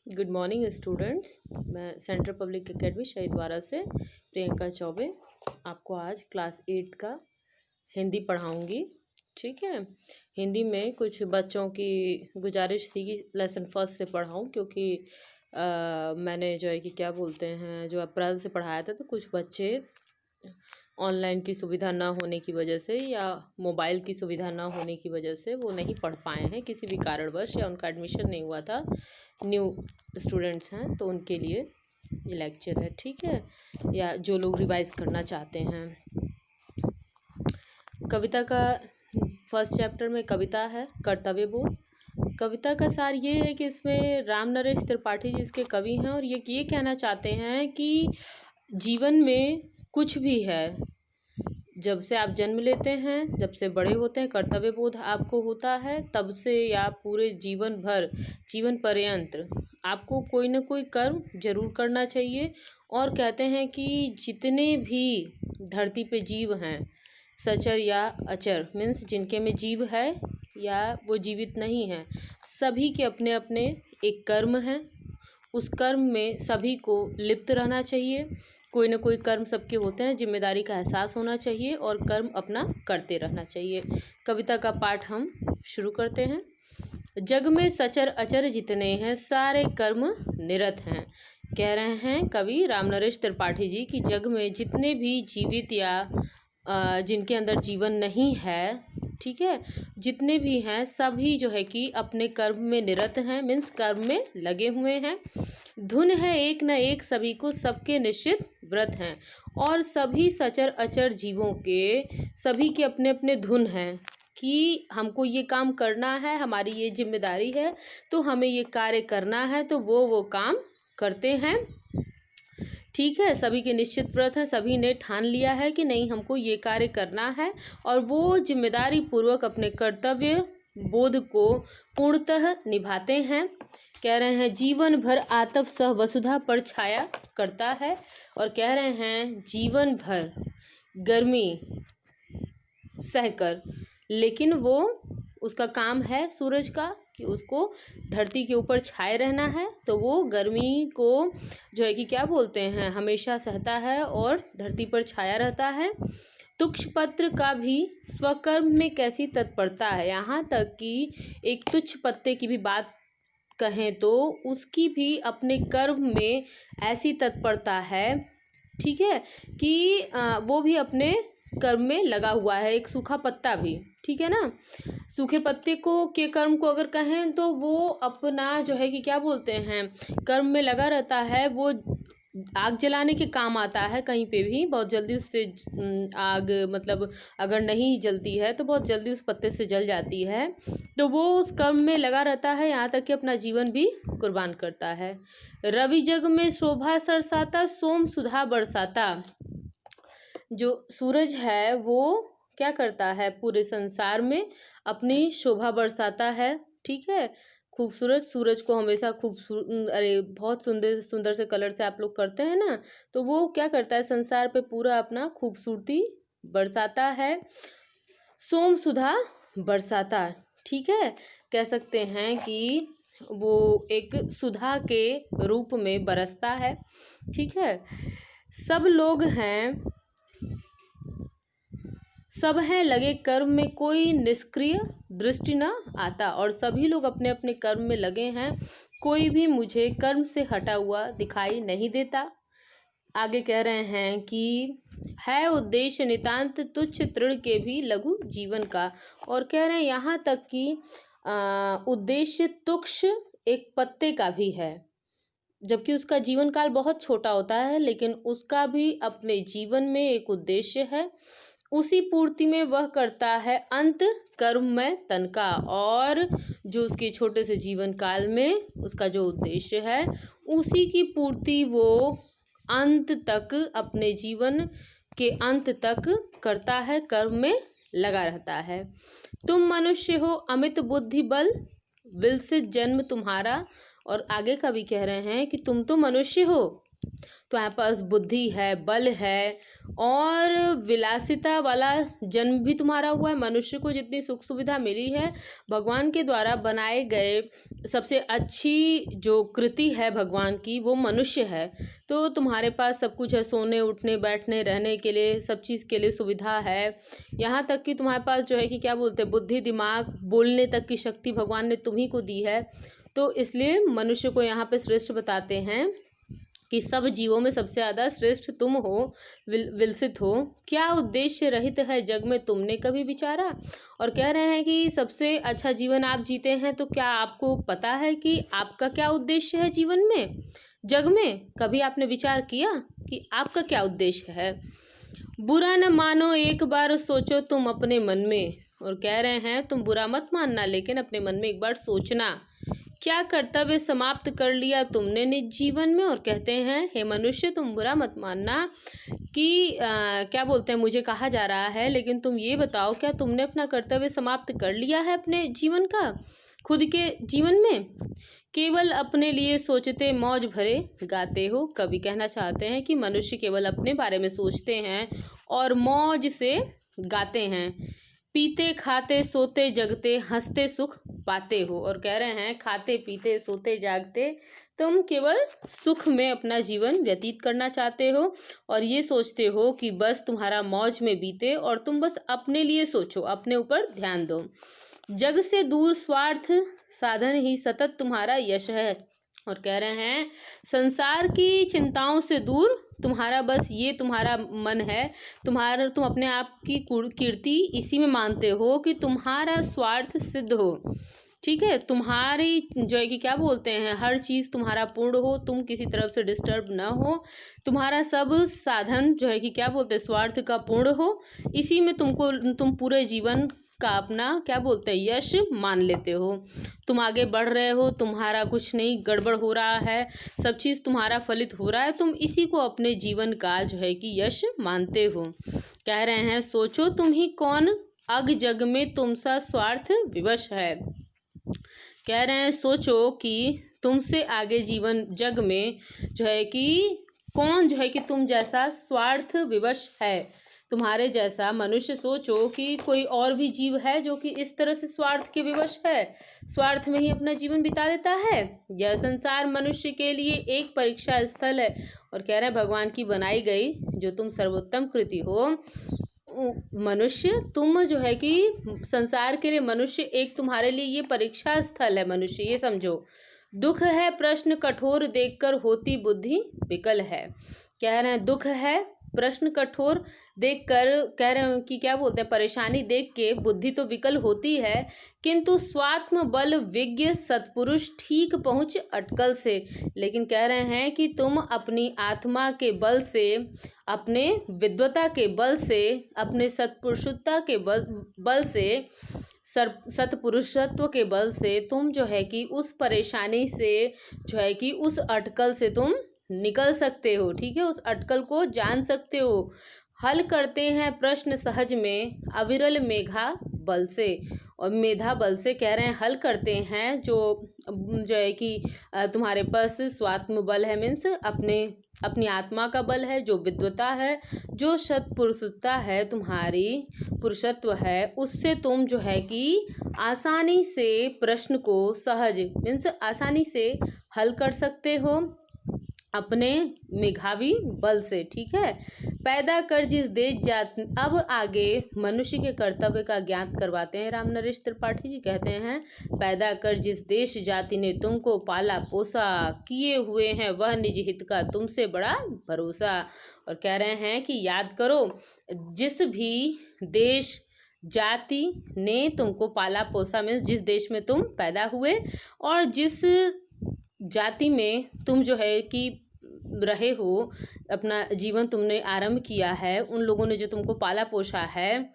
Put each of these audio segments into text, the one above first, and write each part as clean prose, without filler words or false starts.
Good morning students. मैं central public academy शहीदवारा से प्रियंका चौबे आपको आज क्लास 8 का हिंदी पढ़ाऊंगी। ठीक है। हिंदी में कुछ बच्चों की गुजारिश थी कि लेसन फर्स्ट से पढ़ाऊं, क्योंकि मैंने जो है कि क्या बोलते हैं, जो अप्रैल से पढ़ाया था, तो कुछ बच्चे ऑनलाइन की सुविधा ना होने की वजह से या मोबाइल की सुविधा ना होने की वजह से वो नहीं पढ़ पाए हैं किसी भी कारणवश, या उनका एडमिशन नहीं हुआ था। न्यू स्टूडेंट्स हैं तो उनके लिए ये लेक्चर है। ठीक है। या जो लोग रिवाइज करना चाहते हैं। कविता का फर्स्ट चैप्टर में कविता है कर्तव्य बोध। कविता का सार ये है कि इसमें राम नरेश त्रिपाठी जी इसके कवि हैं, और ये कहना चाहते हैं कि जीवन में कुछ भी है, जब से आप जन्म लेते हैं, जब से बड़े होते हैं, कर्तव्य बोध आपको होता है, तब से या पूरे जीवन भर, जीवन पर्यंत आपको कोई ना कोई कर्म जरूर करना चाहिए। और कहते हैं कि जितने भी धरती पे जीव हैं, सचर या अचर, मीन्स जिनके में जीव है या वो जीवित नहीं है, सभी के अपने अपने एक कर्म है। उस कर्म में सभी को लिप्त रहना चाहिए। कोई ना कोई कर्म सबके होते हैं, जिम्मेदारी का एहसास होना चाहिए और कर्म अपना करते रहना चाहिए। कविता का पाठ हम शुरू करते हैं। जग में सचर अचर जितने हैं, सारे कर्म निरत हैं। कह रहे हैं कवि राम नरेश त्रिपाठी जी कि जग में जितने भी जीवित या जिनके अंदर जीवन नहीं है, ठीक है, जितने भी हैं सभी जो है कि अपने कर्म में निरत हैं, मीन्स कर्म में लगे हुए हैं। धुन है एक न एक सभी को, सबके निश्चित व्रत हैं। और सभी सचर अचर जीवों के, सभी के अपने अपने धुन हैं कि हमको ये काम करना है, हमारी ये जिम्मेदारी है, तो हमें ये कार्य करना है, तो वो काम करते हैं। ठीक है। सभी के निश्चित व्रत है, सभी ने ठान लिया है कि नहीं हमको ये कार्य करना है, और वो जिम्मेदारी पूर्वक अपने कर्तव्य बोध को पूर्णतः निभाते हैं। कह रहे हैं जीवन भर आतप सह वसुधा पर छाया करता है, और कह रहे हैं जीवन भर गर्मी सहकर, लेकिन वो उसका काम है सूरज का कि उसको धरती के ऊपर छाए रहना है, तो वो गर्मी को जो है कि क्या बोलते हैं हमेशा सहता है और धरती पर छाया रहता है। तुक्ष पत्र का भी स्वकर्म में कैसी तत्परता है, यहाँ तक कि एक तुच्छ पत्ते की भी बात कहें तो उसकी भी अपने कर्म में ऐसी तत्परता है, ठीक है, कि वो भी अपने कर्म में लगा हुआ है। एक सूखा पत्ता भी, ठीक है ना, सूखे पत्ते को के कर्म को अगर कहें तो वो अपना जो है कि क्या बोलते हैं कर्म में लगा रहता है। वो आग जलाने के काम आता है, कहीं पे भी बहुत जल्दी उससे आग, मतलब अगर नहीं जलती है तो बहुत जल्दी उस पत्ते से जल जाती है, तो वो उस कर्म में लगा रहता है, यहाँ तक कि अपना जीवन भी कुर्बान करता है। रवि जग में शोभा सरसाता, सोम सुधा बरसाता। जो सूरज है वो क्या करता है, पूरे संसार में अपनी शोभा बरसाता है। ठीक है। खूबसूरत सूरज को हमेशा बहुत सुंदर सुंदर से कलर से आप लोग करते हैं ना, तो वो क्या करता है संसार पे पूरा अपना खूबसूरती बरसाता है। सोम सुधा बरसाता, ठीक है, कह सकते हैं कि वो एक सुधा के रूप में बरसता है। ठीक है। सब लोग हैं, सब हैं लगे कर्म में, कोई निष्क्रिय दृष्टि न आता। और सभी लोग अपने अपने कर्म में लगे हैं, कोई भी मुझे कर्म से हटा हुआ दिखाई नहीं देता। आगे कह रहे हैं कि है उद्देश्य नितांत तुच्छ तृण के भी लघु जीवन का। और कह रहे हैं यहाँ तक कि उद्देश्य तुच्छ एक पत्ते का भी है, जबकि उसका जीवन काल बहुत छोटा होता है, लेकिन उसका भी अपने जीवन में एक उद्देश्य है। उसी पूर्ति में वह करता है अंत कर्ममय तन का। और जो उसके छोटे से जीवन काल में उसका जो उद्देश्य है, उसी की पूर्ति वो अंत तक, अपने जीवन के अंत तक करता है, कर्म में लगा रहता है। तुम मनुष्य हो अमित बुद्धि बल, विलसित जन्म तुम्हारा। और आगे का भी कह रहे हैं कि तुम तो मनुष्य हो, तुम्हारे पास बुद्धि है, बल है और विलासिता वाला जन्म भी तुम्हारा हुआ है। मनुष्य को जितनी सुख सुविधा मिली है भगवान के द्वारा बनाए गए सबसे अच्छी जो कृति है भगवान की वो मनुष्य है। तो तुम्हारे पास सब कुछ है, सोने उठने बैठने रहने के लिए सब चीज़ के लिए सुविधा है। यहाँ तक कि तुम्हारे पास जो है कि क्या बोलते हैं, बुद्धि दिमाग बोलने तक की शक्ति भगवान ने तुम्ही को दी है। तो इसलिए मनुष्य को यहाँ पे श्रेष्ठ बताते हैं कि सब जीवों में सबसे ज़्यादा श्रेष्ठ तुम हो, विलसित हो। क्या उद्देश्य रहित है जग में तुमने कभी विचारा। और कह रहे हैं कि सबसे अच्छा जीवन आप जीते हैं, तो क्या आपको पता है कि आपका क्या उद्देश्य है जीवन में, जग में। कभी आपने विचार किया कि आपका क्या उद्देश्य है। बुरा न मानो, एक बार सोचो तुम अपने मन में। और कह रहे हैं तुम बुरा मत मानना, लेकिन अपने मन में एक बार सोचना क्या कर्तव्य समाप्त कर लिया तुमने निज जीवन में। और कहते हैं हे मनुष्य तुम बुरा मत मानना कि क्या बोलते हैं, मुझे कहा जा रहा है, लेकिन तुम ये बताओ क्या तुमने अपना कर्तव्य समाप्त कर लिया है अपने जीवन का, खुद के जीवन में। केवल अपने लिए सोचते मौज भरे गाते हो। कवि कहना चाहते हैं कि मनुष्य केवल अपने बारे में सोचते हैं और मौज से गाते हैं। पीते खाते सोते जगते हंसते सुख पाते हो। और कह रहे हैं खाते पीते सोते जागते तुम केवल सुख में अपना जीवन व्यतीत करना चाहते हो और ये सोचते हो कि बस तुम्हारा मौज में बीते और तुम बस अपने लिए सोचो, अपने ऊपर ध्यान दो। जग से दूर स्वार्थ साधन ही सतत तुम्हारा यश है। और कह रहे हैं संसार की चिंताओं से दूर तुम्हारा बस ये तुम्हारा मन है, तुम अपने आप की कीर्ति इसी में मानते हो कि तुम्हारा स्वार्थ सिद्ध हो। ठीक है, तुम्हारी जो है कि क्या बोलते हैं, हर चीज़ तुम्हारा पूर्ण हो, तुम किसी तरफ से डिस्टर्ब ना हो, तुम्हारा सब साधन जो है कि क्या बोलते हैं स्वार्थ का पूर्ण हो, इसी में तुम पूरे जीवन का अपना क्या बोलते हैं यश मान लेते हो। तुम आगे बढ़ रहे हो, तुम्हारा कुछ नहीं गड़बड़ हो रहा है, सब चीज़ तुम्हारा फलित हो रहा है, तुम इसी को अपने जीवन का जो है कि यश मानते हो। कह रहे हैं सोचो तुम ही कौन अग जग में तुम सा स्वार्थ विवश है। कह रहे हैं सोचो कि तुमसे आगे जीवन जग में जो है कि कौन जो है कि तुम जैसा स्वार्थ विवश है, तुम्हारे जैसा मनुष्य। सोचो कि कोई और भी जीव है जो कि इस तरह से स्वार्थ के विवश है, स्वार्थ में ही अपना जीवन बिता देता है। यह संसार मनुष्य के लिए एक परीक्षा स्थल है। और कह रहे हैं भगवान की बनाई गई जो तुम सर्वोत्तम कृति हो मनुष्य, तुम जो है कि संसार के लिए मनुष्य एक तुम्हारे लिए ये परीक्षा स्थल है। मनुष्य ये समझो, दुख है प्रश्न कठोर देखकर होती बुद्धि विकल है। कह रहे हैं दुख है प्रश्न कठोर देखकर, कह रहे हैं कि क्या बोलते हैं परेशानी देख के बुद्धि तो विकल होती है, किंतु स्वात्म बल विज्ञ सत्पुरुष ठीक पहुँच अटकल से। लेकिन कह रहे हैं कि तुम अपनी आत्मा के बल से, अपने विद्वता के बल से, अपने सत्पुरुषता के बल से, सत्पुरुषत्व के बल से तुम जो है कि उस परेशानी से जो है कि उस अटकल से तुम निकल सकते हो। ठीक है, उस अटकल को जान सकते हो। हल करते हैं प्रश्न सहज में अविरल मेघा बल से। और मेधा बल से कह रहे हैं हल करते हैं जो है कि तुम्हारे पास स्वात्म बल है, मीन्स अपनी आत्मा का बल है, जो विद्वता है, जो सत्पुरुषता है, तुम्हारी पुरुषत्व है, उससे तुम जो है कि आसानी से प्रश्न को सहज मीन्स आसानी से हल कर सकते हो अपने मेधावी बल से। ठीक है, पैदा कर जिस देश जात। अब आगे मनुष्य के कर्तव्य का ज्ञात करवाते हैं राम नरेश त्रिपाठी जी। कहते हैं पैदा कर जिस देश जाति ने तुमको पाला पोसा, किए हुए हैं वह निज हित का तुमसे बड़ा भरोसा। और कह रहे हैं कि याद करो जिस भी देश जाति ने तुमको पाला पोसा, मीन्स जिस देश में तुम पैदा हुए और जिस जाति में तुम जो है कि रहे हो, अपना जीवन तुमने आरंभ किया है, उन लोगों ने जो तुमको पाला पोसा है,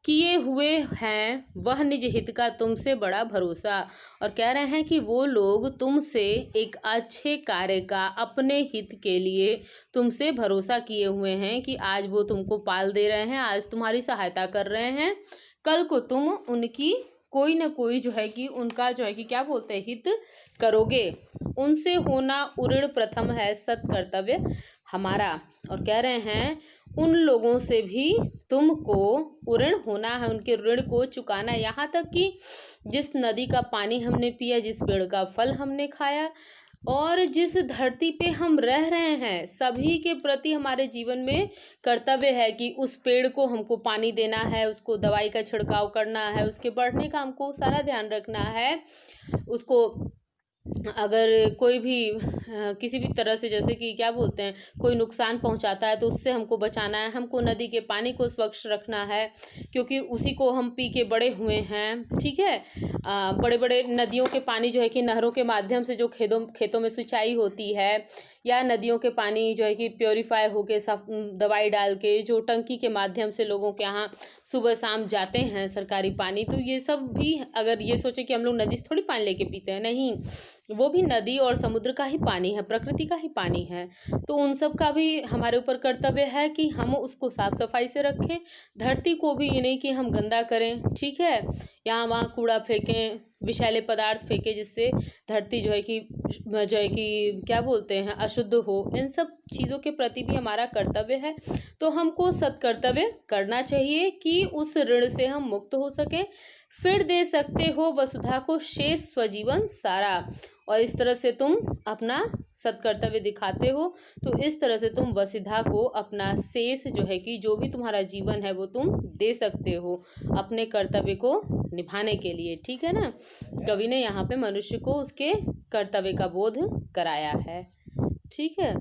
किए हुए हैं वह निज हित का तुमसे बड़ा भरोसा। और कह रहे हैं कि वो लोग तुमसे एक अच्छे कार्य का अपने हित के लिए तुमसे भरोसा किए हुए हैं कि आज वो तुमको पाल दे रहे हैं, आज तुम्हारी सहायता कर रहे हैं, कल को तुम उनकी कोई ना कोई जो है कि उनका जो है कि क्या बोलते हैं हित करोगे उनसे होना ऋण प्रथम है सत्कर्तव्य हमारा। और कह रहे हैं उन लोगों से भी तुमको ऋण होना है, उनके ऋण को चुकाना है। यहाँ तक कि जिस नदी का पानी हमने पिया, जिस पेड़ का फल हमने खाया और जिस धरती पे हम रह रहे हैं, सभी के प्रति हमारे जीवन में कर्तव्य है कि उस पेड़ को हमको पानी देना है, उसको दवाई का छिड़काव करना है, उसके बढ़ने का हमको सारा ध्यान रखना है। उसको अगर कोई भी किसी भी तरह से, जैसे कि क्या बोलते हैं, कोई नुकसान पहुंचाता है तो उससे हमको बचाना है। हमको नदी के पानी को स्वच्छ रखना है क्योंकि उसी को हम पी के बड़े हुए हैं, ठीक है। बड़े बड़े नदियों के पानी जो है कि नहरों के माध्यम से जो खेतों में सिंचाई होती है, या नदियों के पानी जो है कि प्योरीफाई होके साफ दवाई डाल के जो टंकी के माध्यम से लोगों के यहाँ सुबह शाम जाते हैं सरकारी पानी, तो ये सब भी अगर ये सोचे कि हम लोग नदी से थोड़ी पानी लेके पीते हैं, नहीं, वो भी नदी और समुद्र का ही पानी है, प्रकृति का ही पानी है। तो उन सब का भी हमारे ऊपर कर्तव्य है कि हम उसको साफ सफाई से रखें। धरती को भी ये नहीं कि हम गंदा करें, ठीक है, यहाँ वहाँ कूड़ा फेंकें, विषैले पदार्थ फेंके जिससे धरती जो है कि क्या बोलते हैं अशुद्ध हो। इन सब चीज़ों के प्रति भी हमारा कर्तव्य है। तो हमको सत्कर्तव्य करना चाहिए कि उस ऋण से हम मुक्त हो सके। फिर दे सकते हो वसुधा को शेष स्वजीवन सारा। और इस तरह से तुम अपना सत्कर्तव्य दिखाते हो, तो इस तरह से तुम वसुधा को अपना शेष जो है कि जो भी तुम्हारा जीवन है वो तुम दे सकते हो अपने कर्तव्य को निभाने के लिए, ठीक है ना। कवि ने यहाँ पे मनुष्य को उसके कर्तव्य का बोध कराया है, ठीक है।